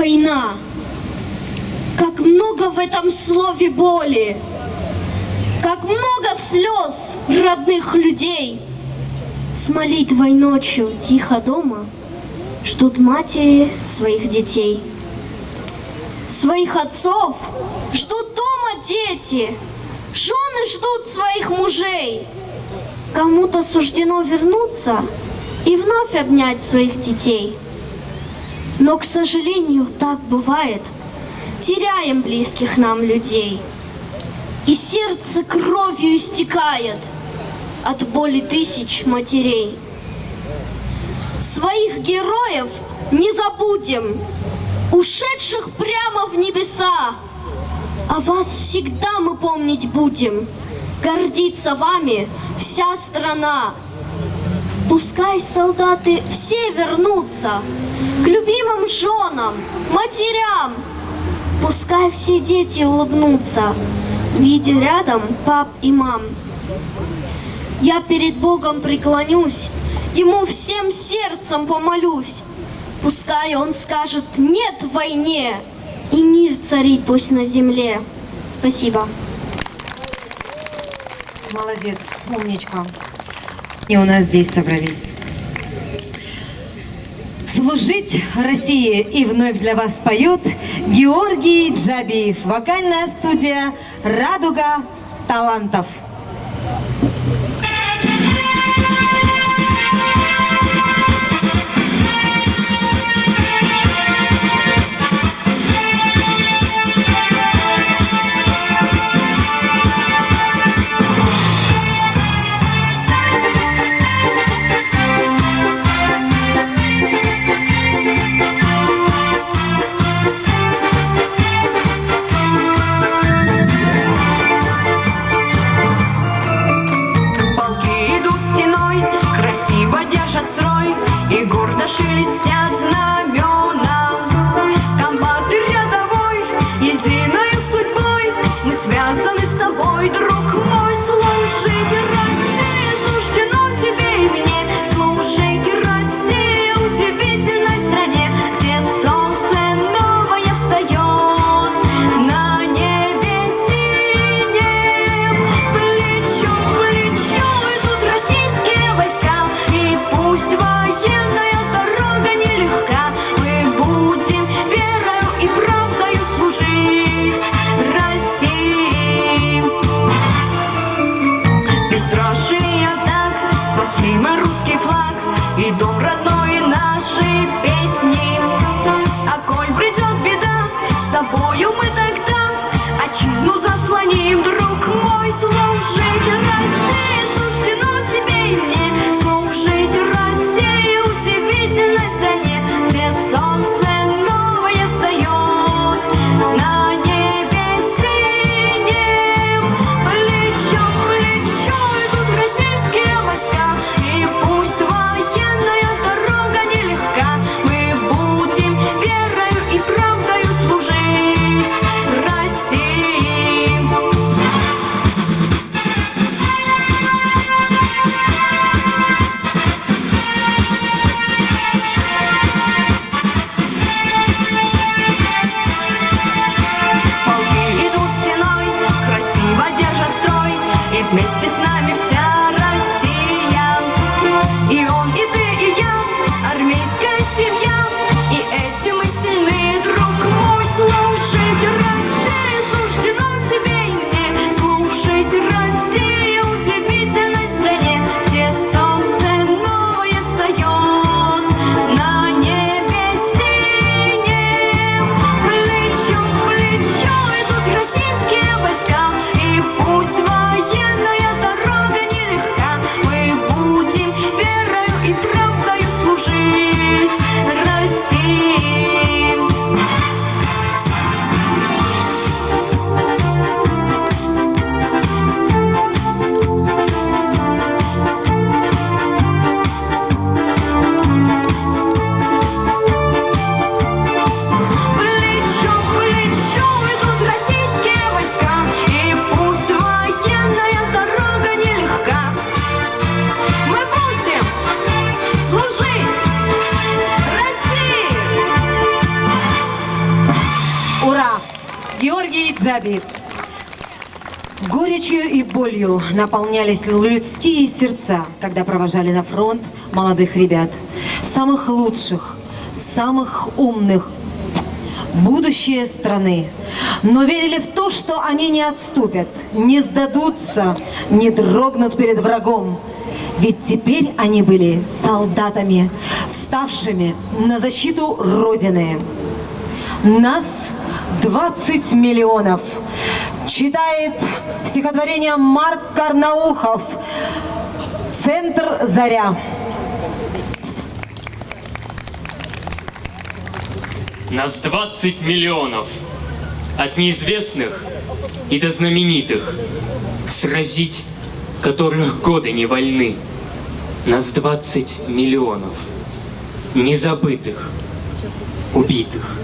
война. Как много в этом слове боли, как много слез родных людей. С молитвой ночью тихо дома ждут матери своих детей. Своих отцов ждут дома дети, жены ждут своих мужей. Кому-то суждено вернуться и вновь обнять своих детей. Но, к сожалению, так бывает, теряем близких нам людей. И сердце кровью истекает от боли тысяч матерей. Своих героев не забудем, ушедших прямо в небеса. А вас всегда мы помнить будем, гордиться вами вся страна. Пускай солдаты все вернутся к любимым женам, матерям. Пускай все дети улыбнутся, видя рядом пап и мам. Я перед Богом преклонюсь, Ему всем сердцем помолюсь. Пускай Он скажет «нет» войне, и мир царит пусть на земле. Спасибо. Молодец, умничка. И у нас здесь собрались. Служить России и вновь для вас поют Георгий Джабиев. Вокальная студия «Радуга талантов». Красиво держат строй и гордо шелестят знамена. Комбат рядовой, единою судьбой, мы связаны с тобой, друг мой. Служить России суждено тебе и мне, служить России, удивительной стране, где солнце новое встает на небе синем. Плечо к плечу идут российские войска, и пусть военная дорога нелегка, мы будем верою и правдою служить России. Бесстрашие так спасли мы русский флаг и дом родной нашей песни. А коль придет беда, с тобою мы тогда отчизну заслоним, друг мой. Служить России суждено тебе и мне, служить России, удивительной стране, где солнце новое встает на небе синем. Плечо к плечу идут российские войска, и пусть военная дорога нелегка, мы будем верою и правдою служить России. Джабиев. Горечью и болью наполнялись людские сердца, когда провожали на фронт молодых ребят, самых лучших, самых умных, будущее страны. Но верили в то, что они не отступят, не сдадутся, не дрогнут перед врагом. Ведь теперь они были солдатами, вставшими на защиту Родины. Нас 20 миллионов. Читает стихотворение Марк Карнаухов. Центр «Заря». Нас 20 миллионов. От неизвестных и до знаменитых, сразить которых годы не вольны. Нас 20 миллионов. Незабытых, убитых,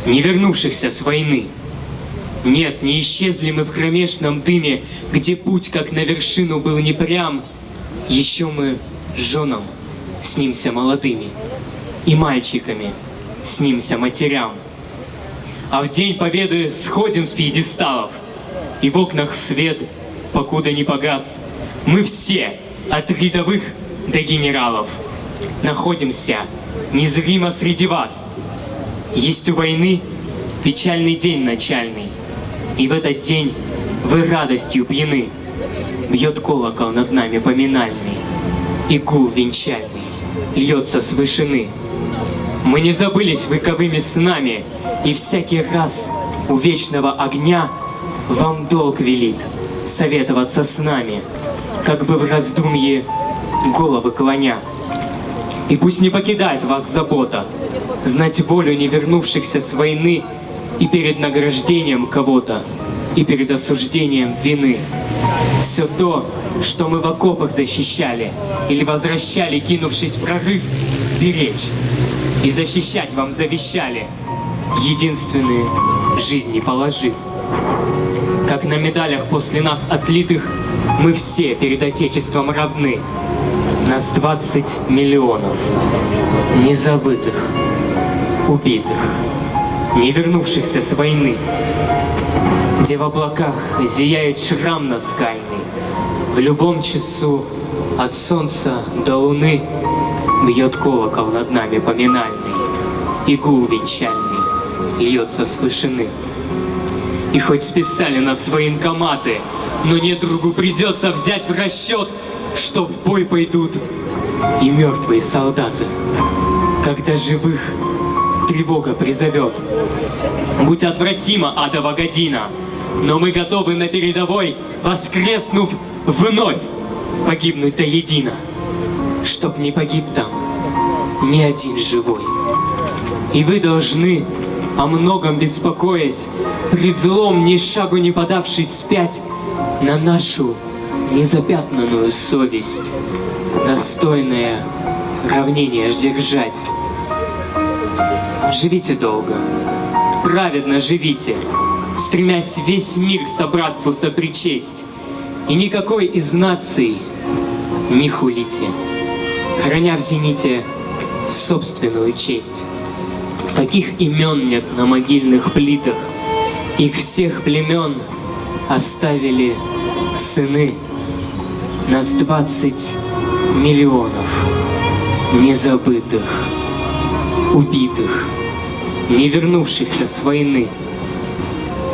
не вернувшихся с войны. Нет, не исчезли мы в кромешном дыме, где путь, как на вершину, был непрям. Еще мы женам снимся молодыми, и мальчиками снимся матерям. А в день победы сходим с пьедесталов, и в окнах свет, покуда не погас. Мы все, от рядовых до генералов, находимся незримо среди вас. Есть у войны печальный день начальный, и в этот день вы радостью пьяны. Бьет колокол над нами поминальный, и гул венчальный льется с вышины. Мы не забылись вековыми снами, и всякий раз у вечного огня вам долг велит советоваться с нами, как бы в раздумье головы клоня. И пусть не покидает вас забота знать волю не вернувшихся с войны, и перед награждением кого-то, и перед осуждением вины. Все то, что мы в окопах защищали или возвращали, кинувшись в прорыв, беречь и защищать вам завещали, единственные жизни положив. Как на медалях после нас отлитых, мы все перед Отечеством равны. Нас 20 миллионов незабытых, убитых, не вернувшихся с войны, где в облаках зияет шрам наскальный. В любом часу от солнца до луны бьет колокол над нами поминальный, и гул венчальный льется с вышины. И хоть списали нас в военкоматы, но недругу придется взять в расчет, что в бой пойдут и мертвые солдаты, когда живых тревога призовет. Будь отвратима адова година, но мы готовы на передовой, воскреснув, вновь погибнуть до едино, чтоб не погиб там ни один живой. И вы должны, о многом беспокоясь, при злом ни шагу не подавшись вспять, на нашу незапятнанную совесть достойное равнение держать. Живите долго, праведно живите, стремясь весь мир к собратству сопричесть, и никакой из наций не хулите, храня в зените собственную честь. Таких имен нет на могильных плитах, их всех племен оставили сыны. Нас 20 миллионов незабытых, убитых, не вернувшихся с войны.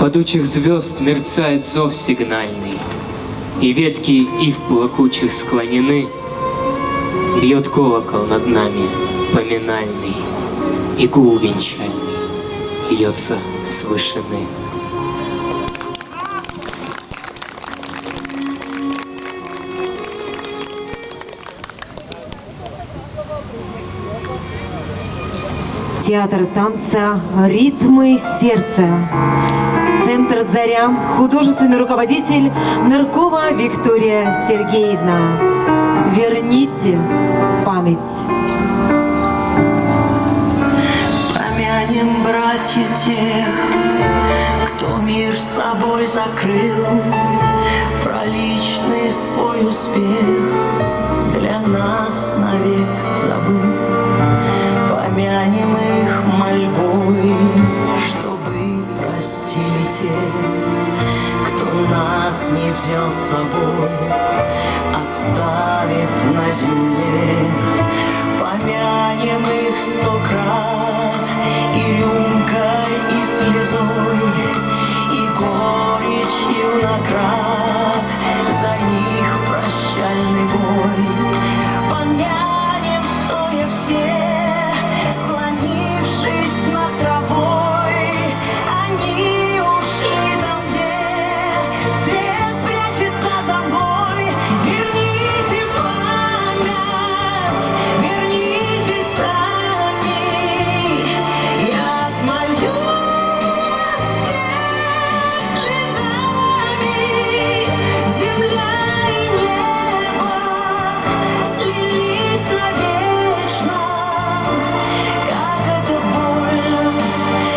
Падучих звезд мерцает зов сигнальный, и ветки ив плакучих склонены. Бьет колокол над нами поминальный, и гул венчальный льется с вышины. Театр танца «Ритмы сердца». Центр «Заря», художественный руководитель Ныркова Виктория Сергеевна. Верните память. Помянем, братья, тех, кто мир собой закрыл, про личный свой успех для нас навек забыл. Помянем их мольбой, чтобы простили тех, взял с собой, оставив на земле. Помянем их 100 крат и рюмкой, и слезой, и горечью наград за их прощальный бой. Помянем стоя все, склонившись над травой. Они ушли там, где свет прячется за мглой. Верните память, вернитесь сами. Я отмолюсь всех слезами. Земля и небо слились навечно. Как это больно,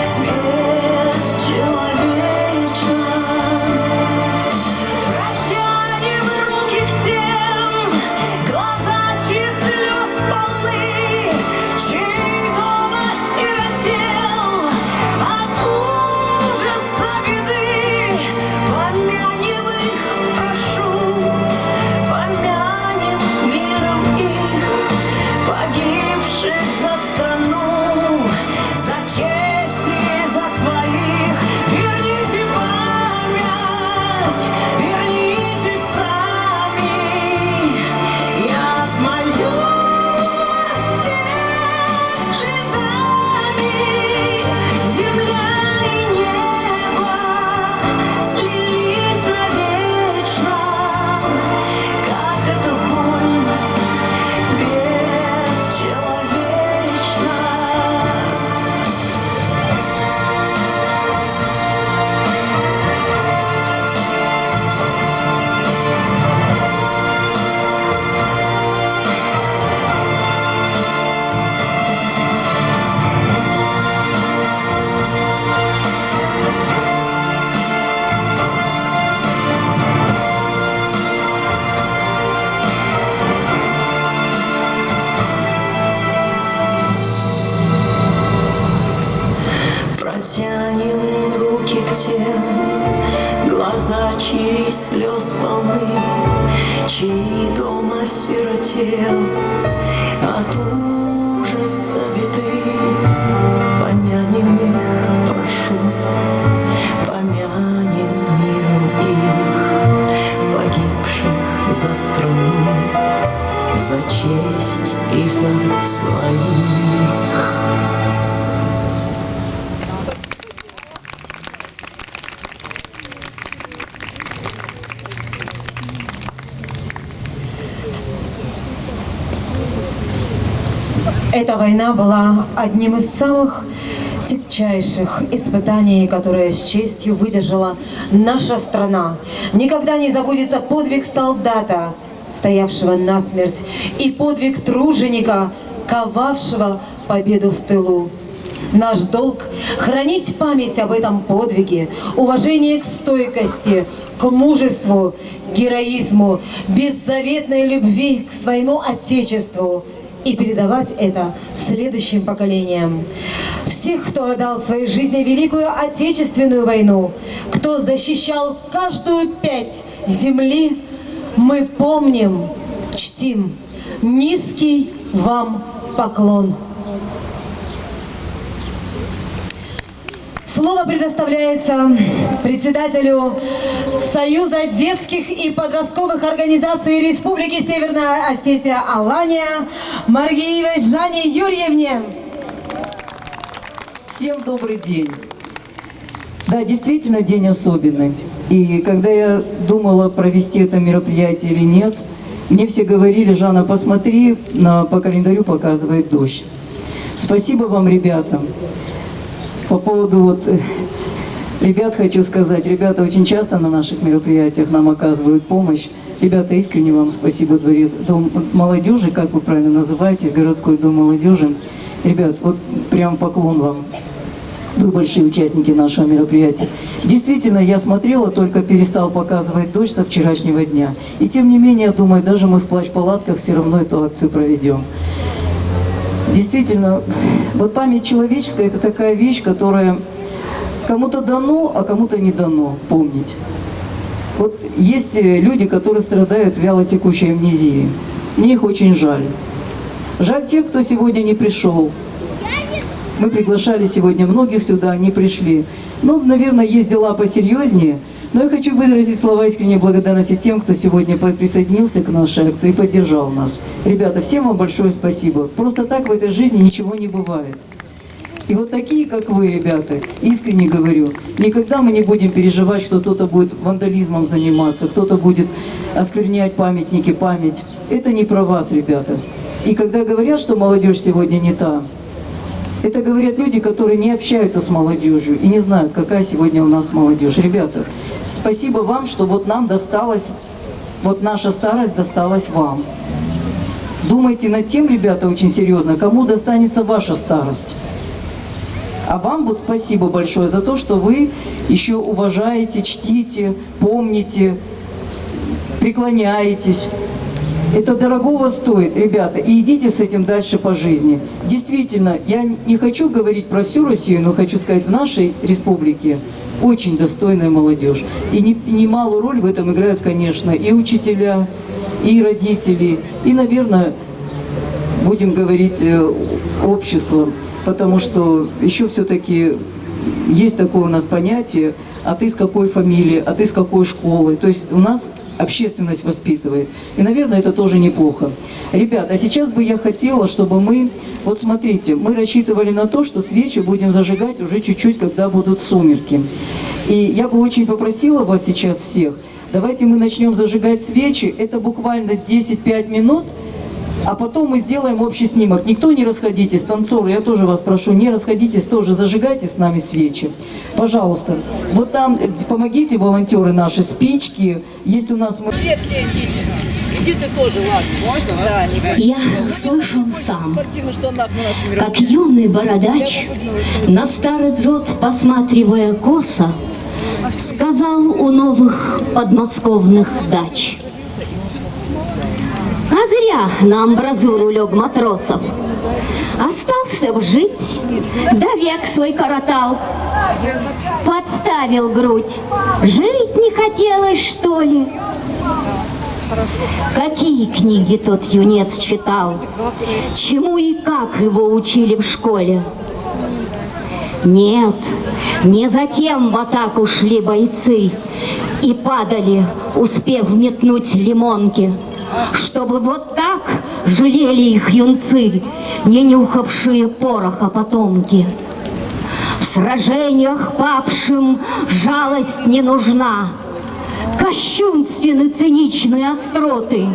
бесчеловечно. Протянем руки к тем, глаза чьи слез полны, чей дом осиротел от ужаса беды. Помянем их, прошу, помянем миром их, погибших за страну, за честь и за своих. Верните память, вернитесь сами. Я отмолюсь всех слезами. Земля и небо слились навечно. Как это больно, бесчеловечно. Протянем руки к тем, глаза чьи слез полны, чей дом осиротел от ужаса беды. Помянем их, прошу, помянем миром их, погибших за страну, за честь и за своих. Эта война была одним из самых тягчайших испытаний, которые с честью выдержала наша страна. Никогда не забудется подвиг солдата, стоявшего насмерть, и подвиг труженика, ковавшего победу в тылу. Наш долг – хранить память об этом подвиге, уважение к стойкости, к мужеству, героизму, беззаветной любви к своему Отечеству и передавать это следующим поколениям. Всех, кто отдал своей жизни Великую Отечественную войну, кто защищал каждую пять земли, мы помним, чтим. Низкий вам поклон. Слово предоставляется председателю Союза детских и подростковых организаций Республики Северная Осетия Алания Маргиевой Жане Юрьевне. Всем добрый день. Да, действительно день особенный. И когда я думала, провести это мероприятие или нет, мне все говорили: Жанна, посмотри, по календарю показывает дождь. Спасибо вам, ребята. По поводу ребят хочу сказать. Ребята очень часто на наших мероприятиях нам оказывают помощь. Ребята, искренне вам спасибо, Дом молодежи, как вы правильно называетесь, городской дом молодежи. Ребят, вот прям поклон вам. Вы большие участники нашего мероприятия. Действительно, я смотрела, только перестал показывать дождь со вчерашнего дня. И тем не менее, я думаю, даже мы в плащ-палатках все равно эту акцию проведем. Действительно, вот память человеческая – это такая вещь, которая кому-то дано, а кому-то не дано помнить. Вот есть люди, которые страдают вялотекущей амнезией. Мне их очень жаль. Жаль тех, кто сегодня не пришел. Мы приглашали сегодня многих сюда, не пришли. Ну, наверное, есть дела посерьезнее. Но я хочу выразить слова искренней благодарности тем, кто сегодня присоединился к нашей акции и поддержал нас. Ребята, всем вам большое спасибо. Просто так в этой жизни ничего не бывает. И вот такие, как вы, ребята, искренне говорю, никогда мы не будем переживать, что кто-то будет вандализмом заниматься, кто-то будет осквернять памятники, память. Это не про вас, ребята. И когда говорят, что молодежь сегодня не та, это говорят люди, которые не общаются с молодежью и не знают, какая сегодня у нас молодежь. Ребята, спасибо вам, что вот нам досталось, вот наша старость досталась вам. Думайте над тем, ребята, очень серьезно, кому достанется ваша старость. А вам вот спасибо большое за то, что вы еще уважаете, чтите, помните, преклоняетесь. Это дорогого стоит, ребята, и идите с этим дальше по жизни. Действительно, я не хочу говорить про всю Россию, но хочу сказать, в нашей республике очень достойная молодежь. И немалую роль в этом играют, конечно, и учителя, и родители, и, наверное, будем говорить, общество. Потому что еще все-таки есть такое у нас понятие, а ты с какой фамилии, а ты с какой школы. То есть у нас общественность воспитывает. И, наверное, это тоже неплохо. Ребята, а сейчас бы я хотела, чтобы мы... Вот смотрите, мы рассчитывали на то, что свечи будем зажигать уже чуть-чуть, когда будут сумерки. И я бы очень попросила вас сейчас всех, давайте мы начнем зажигать свечи. Это буквально 10-5 минут. А потом мы сделаем общий снимок. Никто не расходитесь, танцоры, я тоже вас прошу, не расходитесь, тоже зажигайте с нами свечи. Пожалуйста. Вот там помогите, волонтеры наши, спички. Есть у нас... Все идите. Иди ты тоже, ладно. Можно? Да, не Я слышал сам, как юный бородач, на старый дзот посматривая косо, сказал у новых подмосковных дач: а зря на амбразуру лег матросов. Остался б жить, да век свой коротал. Подставил грудь, жить не хотелось, что ли? Какие книги тот юнец читал? Чему и как его учили в школе? Нет, не затем в атаку шли бойцы и падали, успев метнуть лимонки, чтобы вот так жалели их юнцы, не нюхавшие пороха потомки. В сражениях павшим жалость не нужна, кощунственны циничные остроты.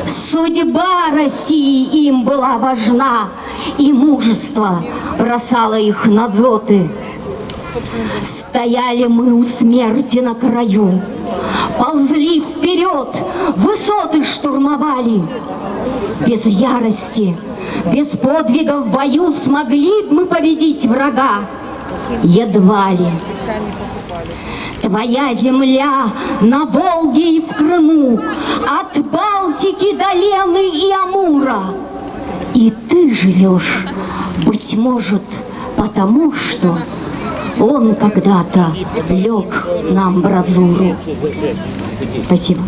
Судьба России им была важна, и мужество бросало их на дзоты. Стояли мы у смерти на краю, ползли вперед, высоты штурмовали. Без ярости, без подвига в бою смогли мы победить врага? Едва ли. Твоя земля на Волге и в Крыму, от Балтики до Лены и Амура. И ты живешь, быть может, потому что он когда-то лег на амбразуру. Спасибо.